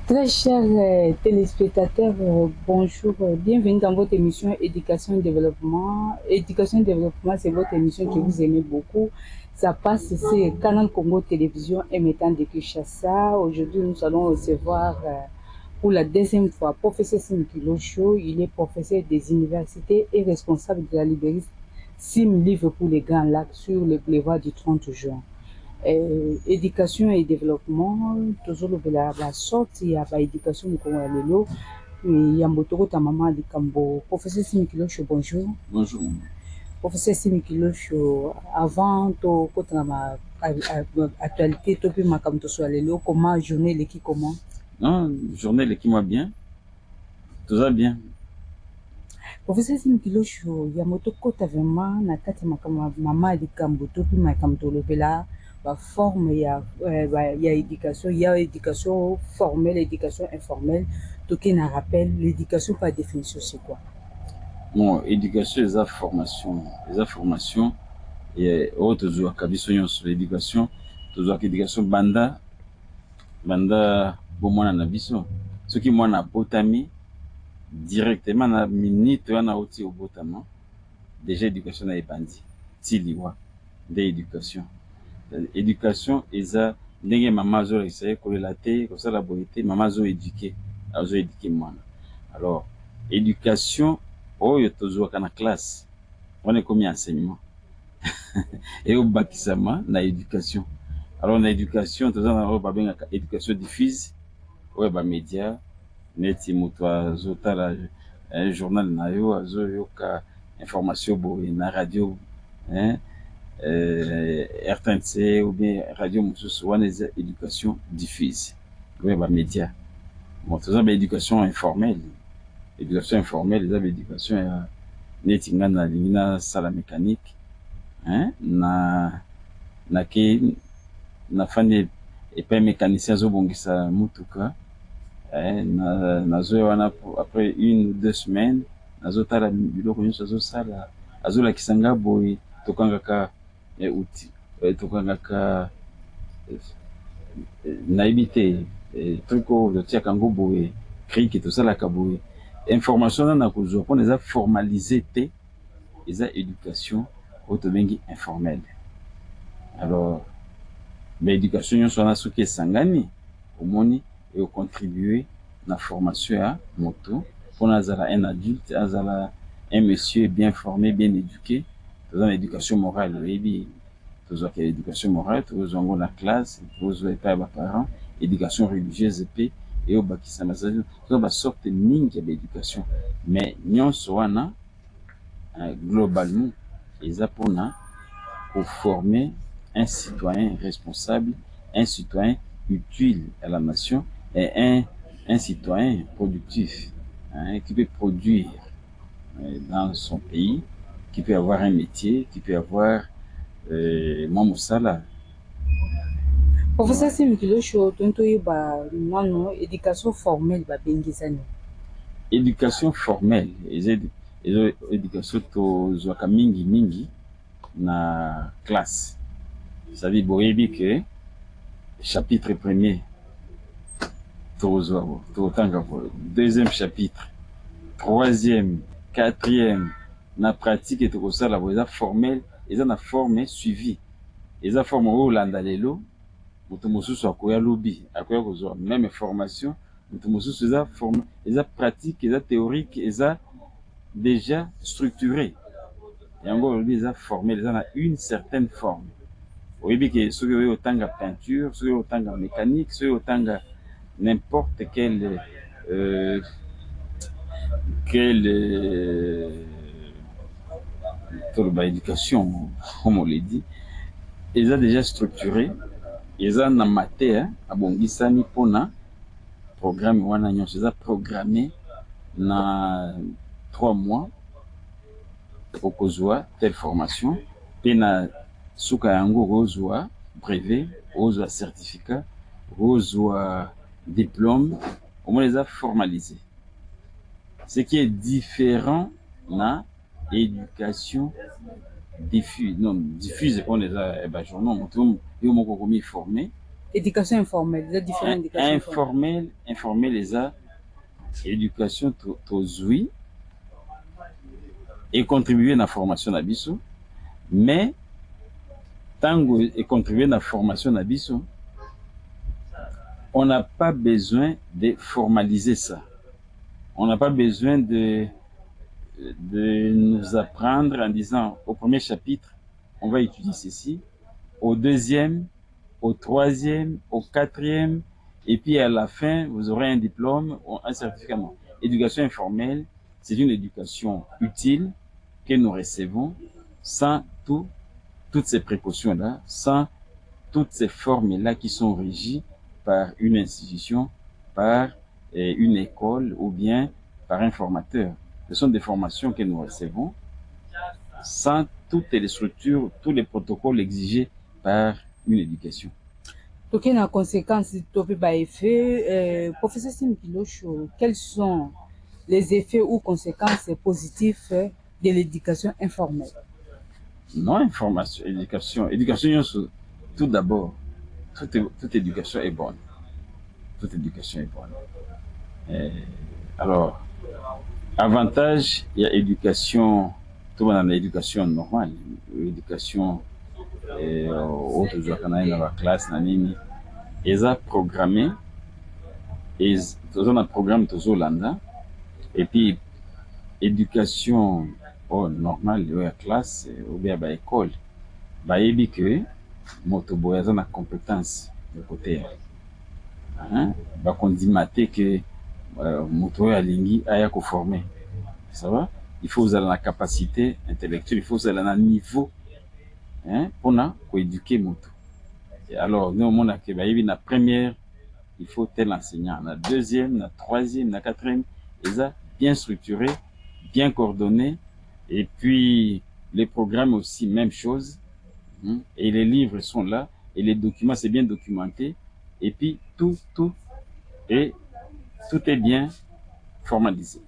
Très chers téléspectateurs, bonjour, bienvenue dans votre émission Éducation et Développement. Éducation et Développement, c'est votre émission que vous aimez beaucoup. Ça passe sur Canal Congo Télévision émettant de Kinshasa. Aujourd'hui, nous allons recevoir pour la deuxième fois professeur Simikilo Show. Il est professeur des universités et responsable de la librairie Sim Livre pour les Grands Lacs sur le boulevard du 30 juin. Éducation et développement tozolobela basorti ya baéducation mokongo ya lelo ya mbotokota mama likambo professeur Simikilosho, bonjour. Bonjour. Professeur Simikilosho, avant tokotana ma actualité topi makambo toso lelo, comment journée leki comment? Non, journée leki moi bien. Tout va bien. Professeur Simikilosho, ya motokota vraiment na kati ya makambo mama likambo topi makambo tolobela forme il y a éducation formelle, éducation informelle. Donc, il rappelle l'éducation par définition, c'est quoi? Bon, éducation, les formation, et autres joueurs, kabisonyo sur l'éducation, toujours éducation banda, bon moi na biso, ce qui moi na botami directement na minute na oti au botama, déjà éducation na ebandi, tiliwa, de éducation. Éducation eza ndenge mama zo essayer kolela te ko sala boyete mama zo éduquer mwana. Alors éducation oyo tozwaka na classe on est comme enseignement et au bakisama na éducation. Alors na éducation toza na oyo babengaka éducation diffuse oyo ba média neti moto azotala journal na yo azoyoka information boye na radio RTNC ou bien radio mosusu wana eza éducation diffuse oyo ba média. Bon toza ba éducation informelle eza ba éducation ya neti nga nalingi nasala mécanique nafandi epai mécanicien azobongisa mutuka nazoya wana après 1 ou 2 semaines nazotala biloko nyonso azosala azolakisa nga boye tokangaka outil tokangaka nayebi te truc oyo totiaka yango boye krike tosalaka boye information na kozwa mpona eza formalisé te eza éducation oyo tobengi informelle. Alors baéducation nyonso wana soki esangani omoni eocontribue na formation ya moto mpona azala un adulte, azala un monsieur bien formé, bien éduqué. Toza na éducation morale oyebi tozwaka éducation morale tozwa yango na classe tozwa epai ya baparent, éducation religieuse mpe eyobakisama toza basorte mingi ya baéducation mais nyonso wana globalement eza mpona koformer un citoyen responsable, un citoyen utile à la nation et un citoyen productif qui peut produire dans son pays, qui peut avoir un métier, qui peut avoir Mamoussala. Professeur Simikilosho, nano éducation formelle babengizani. Éducation formelle, éducation tozwaka mingi na classe. C'est-à-dire boyebi que chapitre premier tozwaka deuxième chapitre, troisième, quatrième na pratique et tokosala bo eza formel eza na forme suivi eza forme oyo olanda lelo moto mosusu akoya lobi akoya kozwa même formation moto mosusu eza forme eza pratique eza théorique eza déjà structuré yango olobi eza formel eza na une certaine forme oyebi ke soki oyo otanga peinture soki oyo otanga mécanique soki oyo otanga n'importe quelle éducation, comme on l'a dit, ils ont déjà structuré, ils ont en matière, abongisani pona programme wana nyonso, ils ont programmé na 3 mois pour kozwa telle formation, pe na suka yango kozwa brevet, kozwa certificat, kozwa diplôme, au moins les a formalisés. Ce qui est différent na éducation diffuse, non diffuse on les a journaux yo moko komi formé Éducation informelle, les différentes éducations informelles. Informel, les éducation tozui et contribuer à la formation d'abisso, mais tango et contribuer à la formation d'abisso, on n'a pas besoin de formaliser ça. On n'a pas besoin de nous apprendre en disant au premier chapitre, on va étudier ceci, au deuxième, au troisième, au quatrième, et puis à la fin, vous aurez un diplôme ou un certificat. Éducation informelle, c'est une éducation utile que nous recevons sans toutes ces précautions-là, sans toutes ces formes-là qui sont régies par une institution, par une école ou bien par un formateur. Ce sont des formations que nous recevons sans toutes les structures, tous les protocoles exigés par une éducation. Donc, il y a une conséquence de effet. Professeur Simikilocho, quels sont les effets ou conséquences positives de l'éducation informelle? Non, information, éducation, tout d'abord, toute éducation est bonne. Toute éducation est bonne. Alors, avantage, il y a éducation, tout le monde a l'éducation normale, l'éducation autre jour dans la classe, ils ont programmé, ils ont un programme tout Hollanda, et puis éducation normale, la classe ou bien à l'école, bah il que motoboya a une compétence de côté. Bah qu'on dit maté que motoboya lingi aya ko former. Ça va? Il faut vous avoir la capacité intellectuelle, il faut vous avoir un niveau pour éduquer moto. Alors, nous, on a que la première, il faut tel enseignant. La deuxième, la troisième, la quatrième, et ça, bien structuré, bien coordonné. Et puis, les programmes aussi, même chose. Et les livres sont là. Et les documents, c'est bien documenté. Et puis, tout est bien formalisé.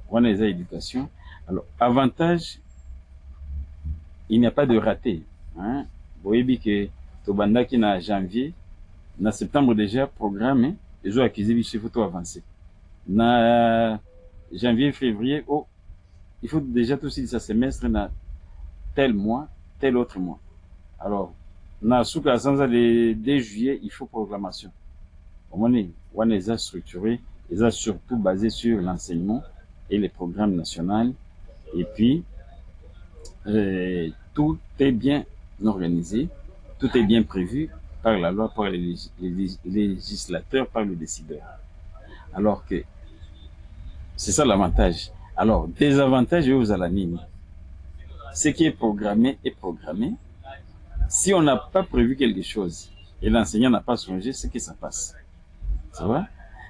On a les éducations. Alors, avantage, il n'y a pas de raté. Vous voyez que Tobanda qui na janvier, na septembre déjà programme, ils ont acquis des photos avancées. Na janvier, février, il faut déjà tout ce semestre na tel mois, tel autre mois. Alors, na souka sans dès juillet, il faut programmation. On les a structurés, ils ont surtout basé sur l'enseignement et les programmes nationaux. Et puis, tout est bien organisé, tout est bien prévu par la loi, par les législateurs, par le décideur. Alors que c'est ça l'avantage. Alors, désavantage, vous allez l'anime. Ce qui est programmé est programmé. Si on n'a pas prévu quelque chose et l'enseignant n'a pas songé, c'est que ça passe. Ça va?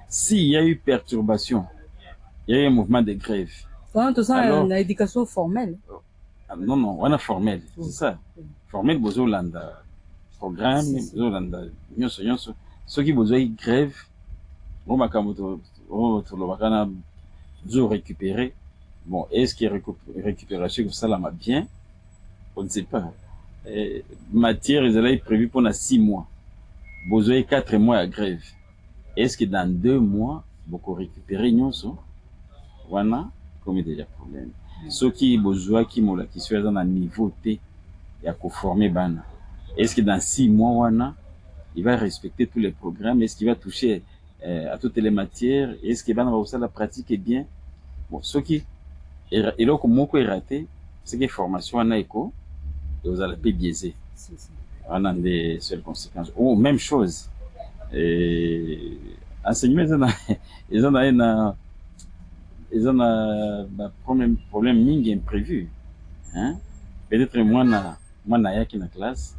S'il y a eu perturbation, il y a eu un mouvement de grève. Tout ça, alors, l'éducation formelle. Non, on a formel, c'est ça. Formel, vous avez programme, vous avez ceux qui vous avez grève, vous récupérer. Bon, est-ce qu'il y a récupération que ça là bien? On ne sait pas. Matière, ils allaient prévu pour 6 mois. Vous avez 4 mois à grève. Est-ce que dans 2 mois, vous récupérez une voilà, comme il y a des problèmes. Ceux qui besoin qui sont dans un niveau T, il y a qu'à former bana. Est-ce que dans 6 mois, il va respecter tous les programmes? Est-ce qu'il va toucher à toutes les matières? Est-ce qu'il va aussi la pratique est bien? Bon, ceux qui et là comme moi est raté, c'est que formation en éco et vous allez biaiser. On a des seules conséquences. Oh, même chose. Enseignement ils ont un problème mingi imprévu. Peut-être moi na qui na classe,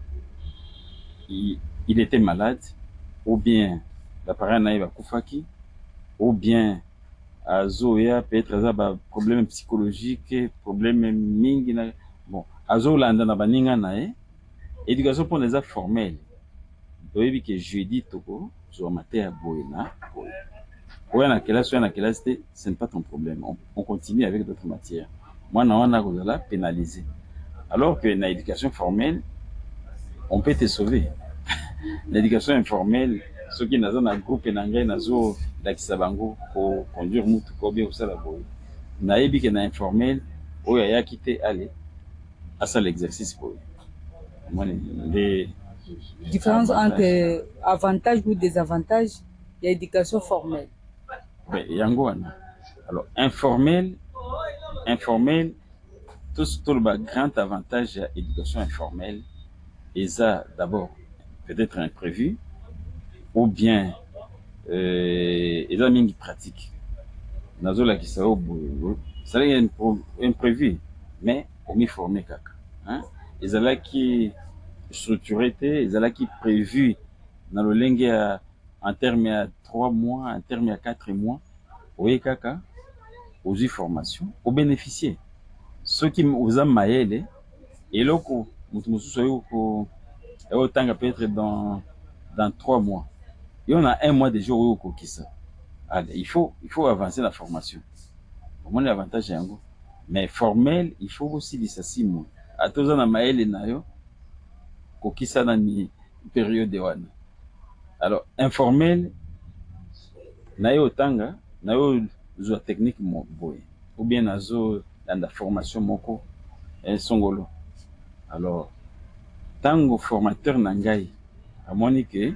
il était malade, ou bien la parent naïva kufaki, ou bien azoya peut-être un problème psychologique, problème mingi na bon azo landa na baninga nae, éducation pour les arts formels. Doyebi que jeudi toko, zo matin à boina. Ouais, dans quelle classe, ce n'est pas ton problème. On continue avec d'autres matières. Moi, on a pénalisé. Alors que dans l'éducation formelle, on peut te sauver. l'éducation informelle ce qui nazo na groupe na ngai nazo lakisa bango ko conduire mutu ko bien osala boye nayebi ke na informel oyo ayaki te ale asala exercice boye moni nde différence entre avantages ou désavantages de l'éducation formelle. Oui, yango wana. Alors informel tout le grand avantage de l'éducation informelle et ça d'abord peut-être imprévu ou bien et ça mingi pratique nazo la qui ça imprévu mais on m'y formé kaka hein et ça là qui structuré et ça là qui prévu dans le lenge en termes à 3 mois en termes à 4 mois oui kaka aux formation au bénéficier ceux qui vous ont maillé et loko mutumosusu au tanga peut-être dans 3 mois il y en a 1 mois déjà au kokisa. Allez, il faut avancer la formation. Au moins l'avantage yango. Mais formel, il faut aussi les 6 mois. À tous on a maël na yo kokisa na ni période de wana. Alors informel na yo tanga na yo zo technique mo boy ou bien nazo dans la formation moko songolo. Alors tango formateur na ngai amoni que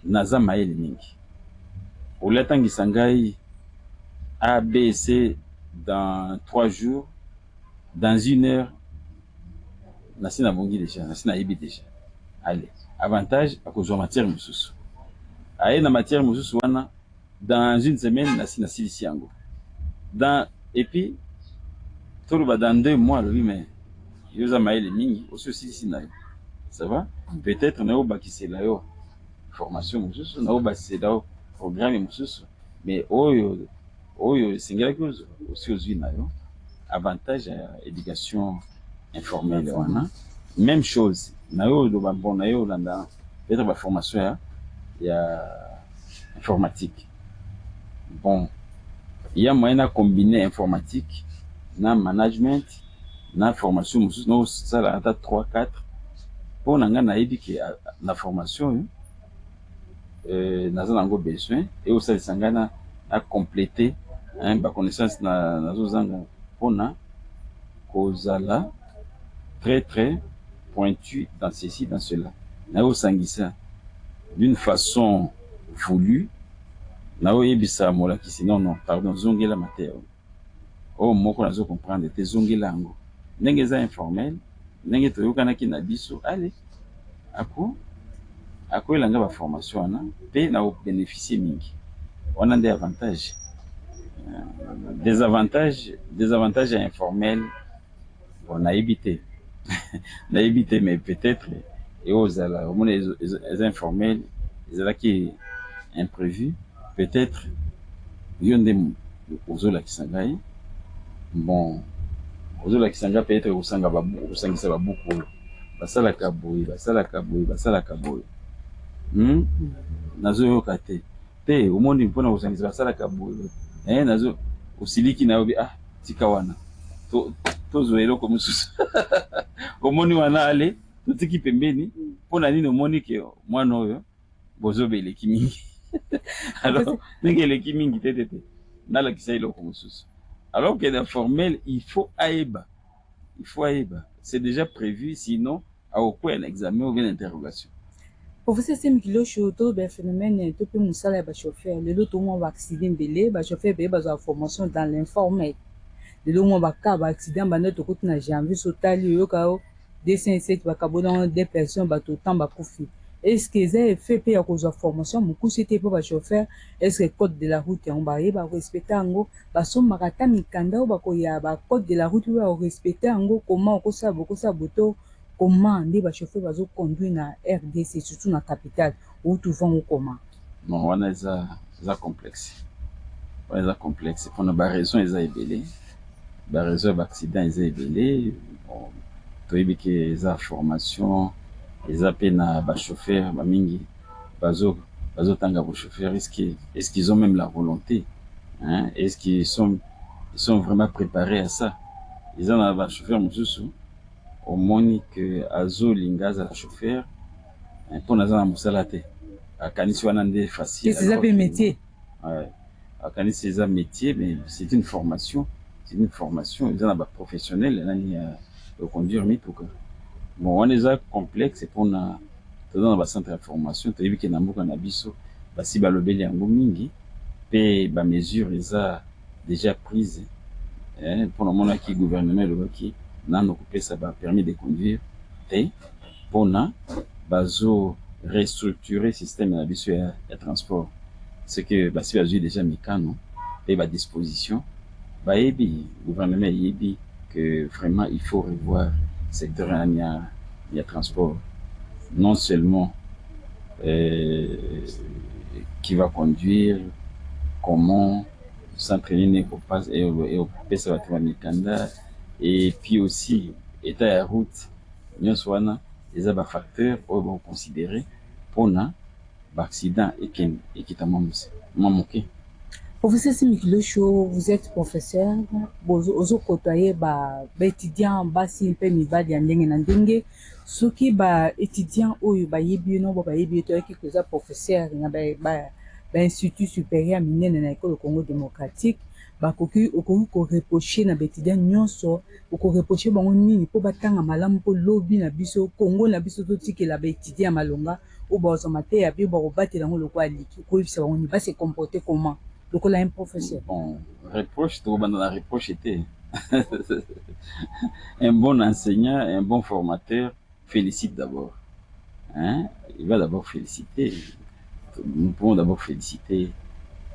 naza maël mingi. Oletangisa ngai A, B, C dans 3 jours, dans 1 heure, nasi na bongi déjà, nasi na yebi déjà. Allez, avantage à cause de matière mususu. Aye na matière mususu wana, dans 1 semaine, nasi na silisi yango. Et puis, tout le dans 2 mois, oui, mais yoza maël mingi, aussi silisi na yo. Ça va? Peut-être na yo bakise la yo formation mususu, na yo bakise la yo programme mususu, mais oyo single aussi aux nayo avantage à éducation informelle wana même chose nayo do ba bon nayo landa peut-être ba formation ya informatique bon il y a moyen à combiner informatique na management na formation mususu no sala ata 3 4 pour nanga na yebi ke na formation naza nango besoin et au sala sangana à compléter ba connaissance na zozanga pona kozala très pointu dans ceci dans cela na yo sangisa d'une façon voulue na yo yebisa mola ki sinon pardon zongela matière oh moko nazo comprendre te zongela ngo ndenge za informel ndenge toyokana ki na biso allez ako elanga ba formation wana pe na bénéficier mingi on a des avantages. Désavantages informels, on a évité. On a évité, mais peut-être, et au moins les informels, les là qui est imprévu, peut-être, il y a des aux qui s'engaient. Bon, aux qui s'engaient peut-être au sangisa beaucoup. Basala kaboui. Nazo yokate. Te, au monde il faut na usangisa basala kaboui. Nazo usiliki na obi tika wana to zoelo ko mususu omoni wana ale totiki pembeni pona nini omoni ke mwana oyo bozobele kimingi alors ngele kimingi tete nala kisailo ko mususu alors que dans formel il faut aeba c'est déjà prévu sinon au quoi un examen ou une interrogation. Professeur Semikilo Shoto, ben phénomène tout peu moussala ba chauffeur le lot au moins accident belé ba chauffeur be ba formation dans l'informel le lot moins ba accident ba notre côté na janvier sotali yo kao 207 ba kabona des personnes ba tout temps ba profit est-ce que ça fait payer à cause de formation beaucoup c'était pour ba chauffeur est-ce que code de la route on ba respecter ngo ba so makata mikanda ba ko ya ba code de la route ba respecter ngo comment ko ça boto comment les chauffeurs vont conduire na RDC surtout na capitale où tout vont comment non on a ça complexe pour nos raisons ils a ébélé ba raison d'accident ils a ébélé bon toyebi que za formation ils a pena ba chauffeur ba mingi bazo tanga ba chauffeur est-ce qu'ils ont même la volonté hein est-ce qu'ils sont vraiment préparés à ça ils ont ba chauffeur mususu omoni que azo lingaza la chauffeur pour nous en moussalate à Kanisi Wanande facile c'est ça métier ouais à Kanisi c'est un métier mais c'est une formation ils ont professionnel là conduire mituka bon on est complexe pour na dans le centre de formation tu as vu que na mboka na biso basi balobeli yango mingi pe ba mesure les a déjà prises pour le moment qui gouvernement le qui n'a occupé ça va permis de conduire et pour na bazo restructurer système na biso ya transport c'est que basi bazo déjà mécano et ba disposition ba yebi gouvernement yebi que vraiment il faut revoir secteur ya transport non seulement qui va conduire comment s'entraîner pour passer et occuper sa mikanda et puis aussi état la route nous soina les aba facteurs au bon considérer pour na accident et qui t'a mamoké. Professeur Simikilo Show, vous êtes professeur, vous côtoyez étudiants basi pe mibali ya ndenge na ndenge soki ba étudiant oyo ba yebi no ba yebi to ki koza professeur na ba institut supérieur minene na école Congo démocratique bakoki okoki ko reprocher na étudiant nyonso oko reprocher bango nini po batanga malamu po lobby na biso Congo na biso to tikela ba étudiant malonga o ba osomate ya bi ba kobatela ngo lokwa liki ko bisa bango ni ba se comporter comment. Donc, on a un professeur. Bon, reproche, tout le monde la reproche était un bon enseignant, un bon formateur, félicite d'abord. Hein? Il va d'abord féliciter. Nous pouvons d'abord féliciter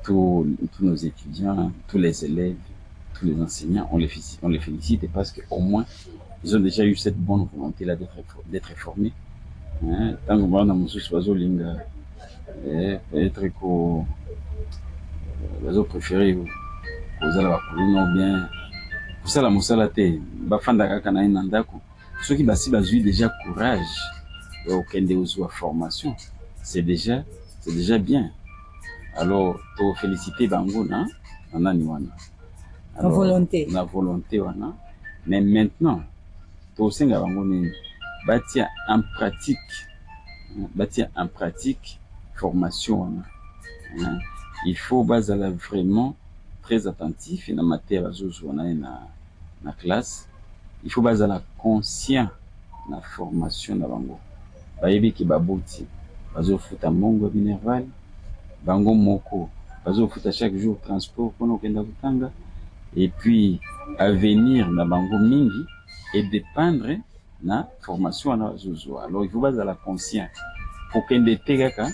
tous nos étudiants, tous les élèves, tous les enseignants. On les félicite parce qu'au moins, ils ont déjà eu cette bonne volonté-là d'être formés. Hein? Tant que on a mon linga, peut-être que bazo préféré kozala bakolino bien kosala mosala te bafanda kaka na ina ndako soki basi bazwi déjà courage okende ozwa formation c'est déjà bien alors to féliciter bango na nani wana na volonté wana mais maintenant to senga bango nini batia en pratique formation wana hein? Il faut bazala vraiment très attentif na matière bazozo na classe. Il faut bazala conscient na formation na bango. Bayebi ki baboti bazo futa mongo minerval bango moko bazo futa chaque jour transport pour kenda kutanga et puis avenir na bango mingi et dépendre na formation na bazozo. Alors il faut bazala conscient pour kende tegaka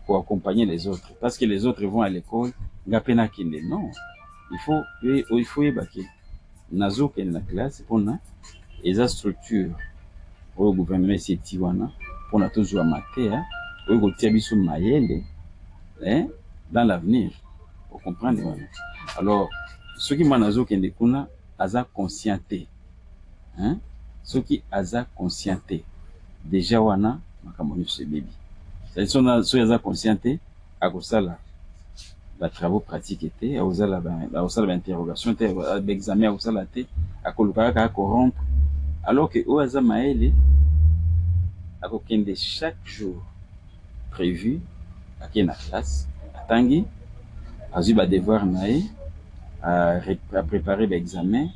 pour accompagner les autres. Parce que les autres vont à l'école, ngapena kinde. Non. Il faut ébaquer. Nazo kende na classe, pour na, eza structure. Pour le gouvernement, c'est Tiwana, pour na toujours amater, pour le tiabiso mayele, dans l'avenir. Vous comprenez? Alors, ceux qui m'ont nazo kende kuna, aza conscienté. Hein? Ceux qui aza conscienté. Déjà wana, makamoni ce bébé. So yaza conscienté à kosala ba travaux pratiques était à kosala ba interrogation était ba examen à kosala te à koluka ka corrompre alors que o yaza maele à kokende chaque jour prévu à la classe atangi azu ba devoir nae à préparer ba examen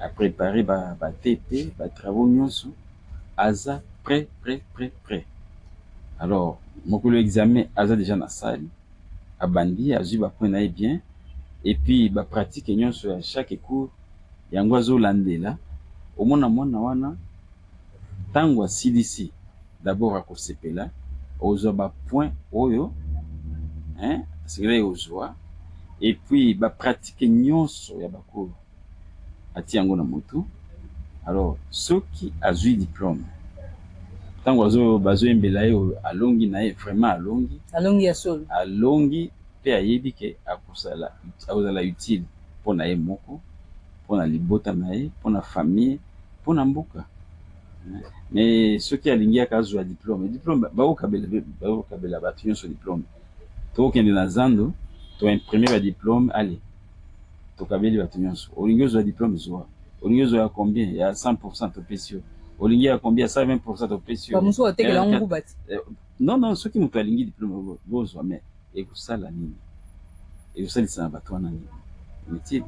à préparer ba TP ba travaux nyonso aza prêt. Alors, mon examen a déjà na salle, a bandi, a juba point bien, et puis ba pratique union sur chaque cours, yangwazo landela, au moins wana, tangwa CDC, d'abord à Kosepela, aux ba point oyo, hein, c'est là aux joie, et puis ba pratique union sur yabako, à tiango na moto, alors ceux qui a eu diplôme, tango bazo embela yo alongi na vraiment alongi ya solo alongi pe ayebi ke akusala azala utile pona ye moko pona libota na ye pona famille pona mboka mais ceux qui alingi akazwa diplôme ba kabela batu nyonso diplôme to kende na zando to imprimer ba diplôme allez to kabeli batu nyonso olingi ozwa diplôme zwa olingi ozwa combien ya 100% to pesio olingi ya combien 120% de pression. Ba muso atekela ngubati. non non soki moto alingi diplôme bozwa mais ekosala nini ekosalisa na bato wana nini métier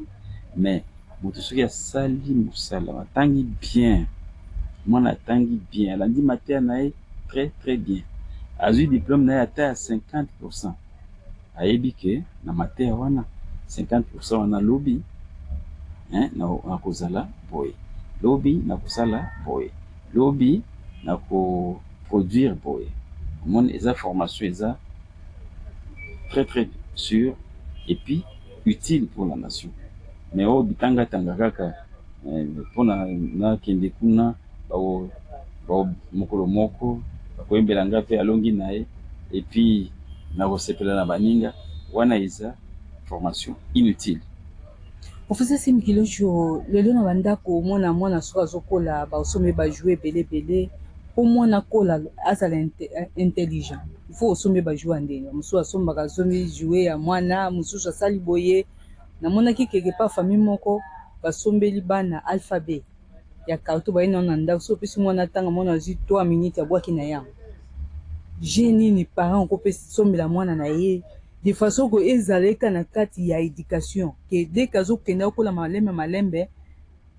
mais moto soki asali mosala atangi bien mwana atangi bien alandi mateya na ye très très bien azwi diplôme na ye ata ya 50%. Ayebi ke na mateya wana 50% wana lobi na kozala boye lobi na kosala boye lobi na koproduire boye omoni eza formation eza très très sûr et puis utile pour la nation mais oyo bitangatanga kaka mpona nakende kuna mokolo moko bakoyembela nga mpe alongi na ye et puis nakosepela na baninga wana eza formation inutile. Professeur Simikilo lelo na bandako omona mwana soki azokola baosombi bajouer ebele omwana kola azala intelligent il faut osombi bajouer ya ndenge mosusu asombaka asombi jouer ya mwana mosusu asali boye namonaki keke pa famille moko basombeli bana alphabet ya karto baye nano na ndako so opesi mwana ntanga mwana azwi 3 minutes abwaki na yango je nini parent okopesi sombela mwana na ye de façon ko ezaleka na kati ya éducation ke dès azokende okola malembe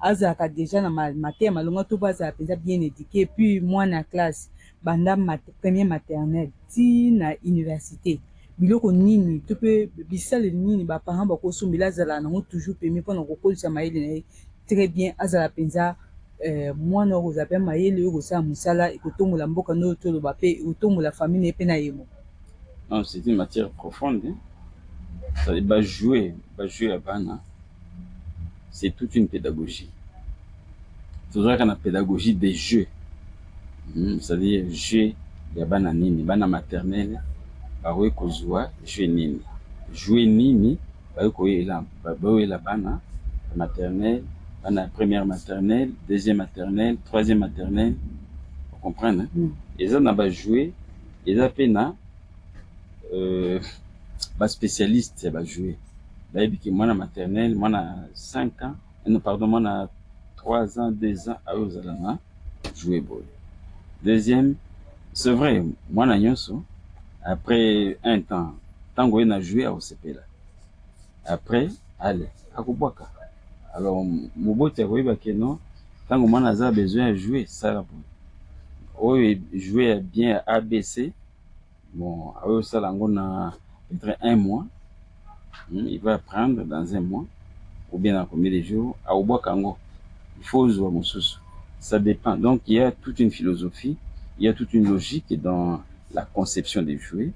azalaka déjà na mateya malonga to bazala mpenza bien éduqué puis mwana ya classe banda premier maternelle ti na université biloko nini to mpe bisaleli nini baparent bakosombela azala nango toujours permis mpona kokolisa mayele na ye très bien azala mpenza mwana oyo kozala mpe mayele oyo kosala mosala ekotombola mboka ndoyo toloba mpe ekotombola famille na ye mpe na ye moko. Non, c'est une matière profonde. Ça jouer à bana, c'est toute une pédagogie. Toujours qu'on a pédagogie des jeux. C'est-à-dire jeu ya bana nini, bana maternelle, bawe kozwa jeu nini. Jouer nini, bawe koyela bana maternelle, bana première maternelle, deuxième maternelle, troisième maternelle. Vous comprenez? Et ça n'a pas joué, et ça fait na spécialiste va jouer. Moi, na maternelle, moi, na 5 ans, non, pardon, moi, na 3 ans, 2 ans, à eux, à jouer boy. Deuxième, c'est vrai, moi, na nyonso, après un temps, tant qu'on a joué à OCP là. Après, allez, à Kubwaka. Alors, mon beau terroir, bah, que non, tant qu'on a besoin de jouer, ça, là, oui, jouer bien à ABC. Bon, alors ça, on a peut-être 1 mois. Il va apprendre dans 1 mois, ou bien dans combien de jours. À Obokango, il faut jouer mon sous. Ça dépend. Donc, il y a toute une philosophie, il y a toute une logique dans la conception des jouets.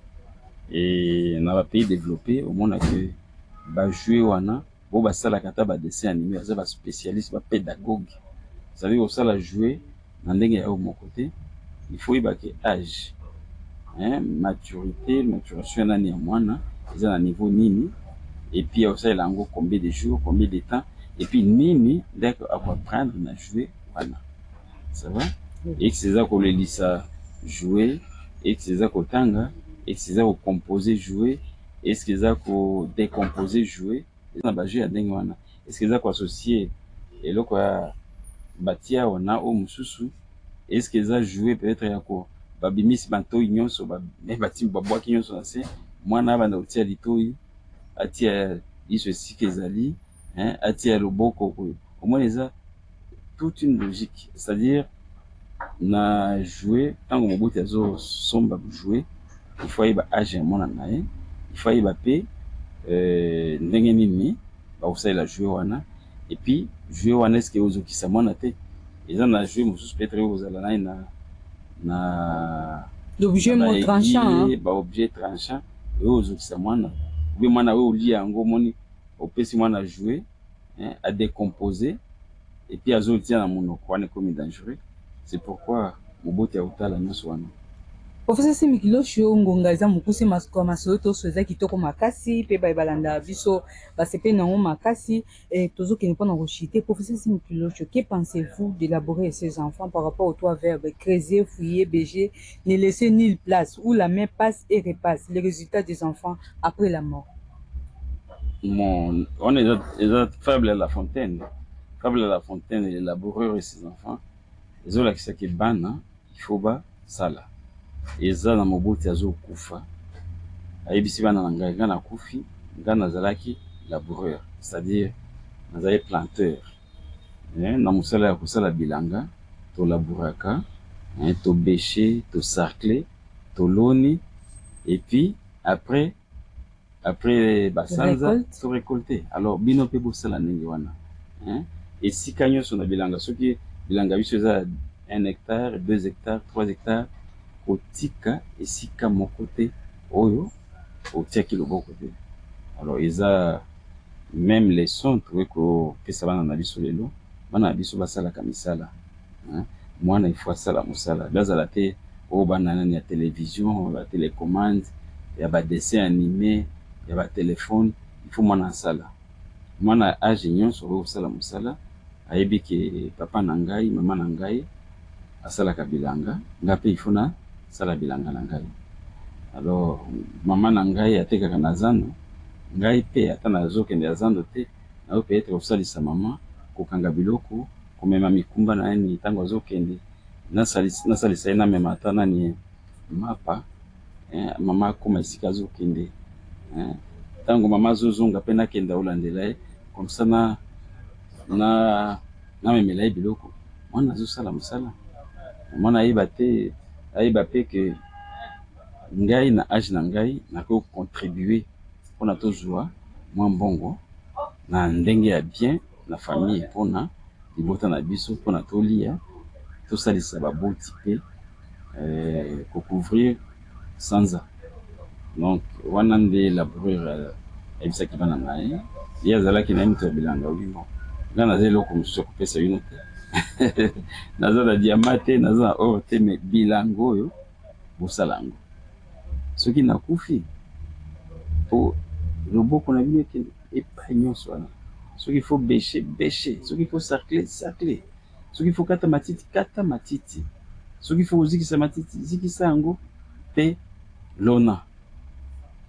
Et dans un pays développé, au monde que bah jouer wana, bon bah ça la kata bah dessin animé, ça va spécialiste, bah pédagogue. Ça veut dire ça la jouer dans l'engue à mon côté. Il faut y baquer âge. Maturité, maturation nani ya mwana, ils ont un niveau nini, et puis aussi il a encore combien de jours, combien de temps, et puis nini, d'accord, à quoi prendre, à jouer, voilà. Ça va? Et que c'est ça qu'on les lit ça jouer, et que c'est ça qu'on tanga, et que c'est ça qu'on composer jouer, et que c'est ça qu'on décomposer jouer, et ça va jouer à dingue, voilà. Et ce que c'est ça qu'on associer, et là quoi, bâtir, on a au mususu, et ce que ça jouer peut-être à quoi? Babimisi banto nyonso bati babwaki nyonso na se mwana bana utia litoi atia iso sike ezali atia loboko ko au moins eza toute une logique, c'est-à-dire na jouer tant que mobuti azo somba jouer il faut yeba age mona na ye il faut yeba pe ndenge nini ba usala jouer wana et puis jouer wana est-ce que ozokisa mona te eza na jouer mususu peut-être ozala na l'objet mon tranchant ba objet tranchant et ozokisa mwana ou bien mwana we oli yango moni opesi mwana jouer à décomposer et puis azotia na monoko wana comme dangereux. C'est pourquoi mobote ya utala nyonso wana. Professeur Simikilo ngonga eza mokuse masoko masolo to soza kitoko makasi pe ba balanda biso ba sepe na makasi et tozo kene pona rochiter. Professeur Simikilo, que pensez-vous d'élaborer ces enfants par rapport aux 3 verbes creuser, fouiller, beiger, ne laisser nulle place où la main passe et repasse, les résultats des enfants après la mort? Bon, on est faible à la fontaine. Faible à la fontaine et élaborer ces enfants. Les autres qui bana, il faut pas ça là. eza na moboti azokufa ayebisi bana na ngai nga nakufi nga nazalaki laboureur, c'est-à-dire nazali planteur na mosala ya kosala bilanga tolabouraka tobêche tosarcle toloni et puis après basanza torécolter. Alors bino mpe bosala ndenge wana esika nyonso na bilanga soki bilanga biso eza 1 hectare 2 hectares 3 hectares kotika esika moko te oyo otiaki loboko te. Alors eza même les sons tokoki kopesa bana na biso lelo, bana na biso basalaka misala mwana ifo asala mosala bazala te oyo bana nani ya télévision ba télécommande ya ba dessin animé ya ba téléphone. Il faut mwana asala mwana age nyonso oyo osala mosala ayebi ke papa na ngai mama na ngai asalaka bilanga nga mpe ifo na sala bilanga na ngai. Alors mama na ngai atekaka na zando ngai mpe ata nazokende ya zando te nayo mpe ete kosalisa mama kokanga biloko komema mikumba na ye ntango azokende nasalisa ye namema ata nani mapa mama akoma esika azokende ntango mama azozonga mpe nakende olandela ye comme ça namemela ye biloko mwana azosala mosala. Mwana ayeba pe ke ngai na age na ngai nakoki contribuer mpona tozwa mwa mbongo na ndenge ya bien na famille mpona libota na biso mpona tolia tosalisa baboti mpe kocouvrir sanza. Donc wana nde laboureur ayebisaki bana na ye ye azalaki na ye moto ya bilanga wimo nga naza eloko mosusu ya kopesa bino te naza na diama te naza na or te me bilanga oyo bosala yango soki nakufi po loboko na bino ekende epai nyonso wana. Soki faut bêcher, soki faut sarcler, soki faut kata matiti, soki faut zikisa matiti, zikisa yango pe lona.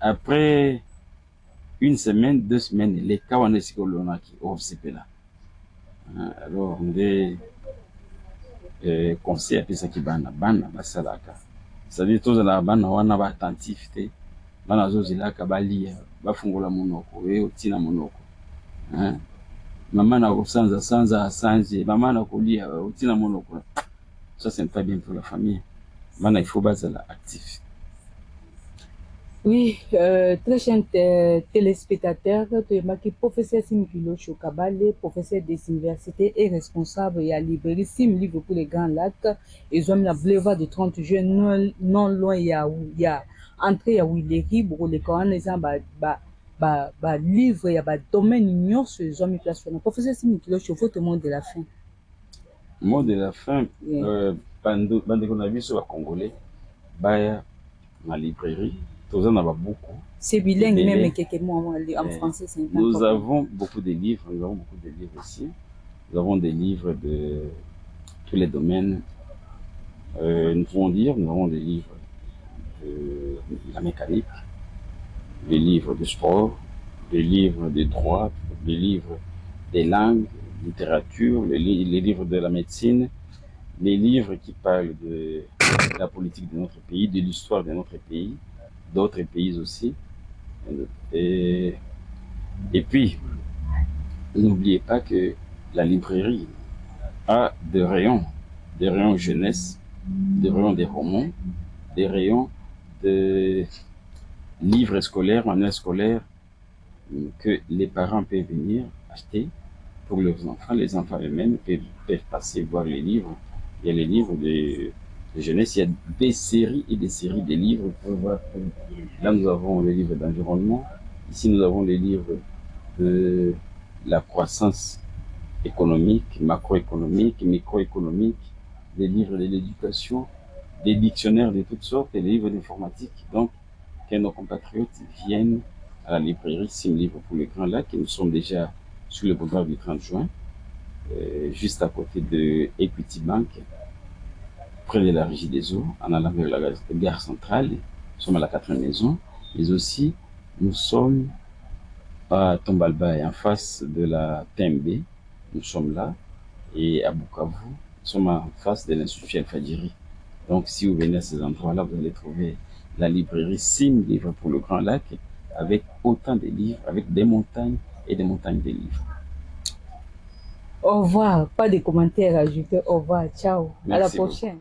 Après 1 semaine, 2 semaines, les cas wana esika lona ki osepela. Alors nde conseil apesaki bana basalaka, c'est-à-dire tozala bana wana ba attentif te, bana azozelaka balia bafungola monoko otina monoko maman na kosanza asanje maman na kolia otina monoko. Ça c'est pas bien pour la famille. Maintenant il faut bazala actif. Oui, très chers téléspectateurs, le professeur Simikilo Chokabale, professeur des universités et responsable et à librairie Sim Livre pour les Grands Lacs, ils ont mis la boulevard de 30 juin, non loin, il y a entrée à Willery, pour les Corans, les gens, livre, il y a domaine union sur les hommes place. Professeur Simikilo Chokabale, le mot de la fin. Mot de la fin, bande qu'on a vu sur la Congolais, baya ma librairie. C'est bilingue même quelques mots en français. Nous avons beaucoup de livres, ici. Nous avons des livres de tous les domaines. Nous pouvons dire, nous avons des livres de la mécanique, des livres de sport, des livres de droit, des livres des langues, littérature, les livres de la médecine, les livres qui parlent de la politique de notre pays, de l'histoire de notre pays, d'autres pays aussi. Et puis, n'oubliez pas que la librairie a des rayons jeunesse, des rayons des romans, des rayons de livres scolaires, manuels scolaires, que les parents peuvent venir acheter pour leurs enfants. Les enfants eux-mêmes peuvent passer voir les livres. Il y a les livres de jeunesse, il y a des séries et des séries de livres. Là, nous avons les livres d'environnement. Ici, nous avons les livres de la croissance économique, macroéconomique, microéconomique, des livres de l'éducation, des dictionnaires de toutes sortes et des livres d'informatique. Donc, que nos compatriotes viennent à la librairie Sim Livre pour les Grands Lacs, et nous sommes déjà sur le boulevard du 30 juin, juste à côté de Equity Bank, près de la Régie des Eaux, en allant vers la gare centrale. Nous sommes à la 4e maison, mais aussi nous sommes à Tombalba et en face de la TMB. Nous sommes là, et à Bukavu, nous sommes en face de l'Institut El Fadjiri. Donc, si vous venez à ces endroits-là, vous allez trouver la librairie Sim, livre pour le Grand Lac, avec autant de livres, avec des montagnes et des montagnes de livres. Au revoir, pas de commentaires à ajouter. Au revoir, ciao, à la Merci beaucoup. prochaine.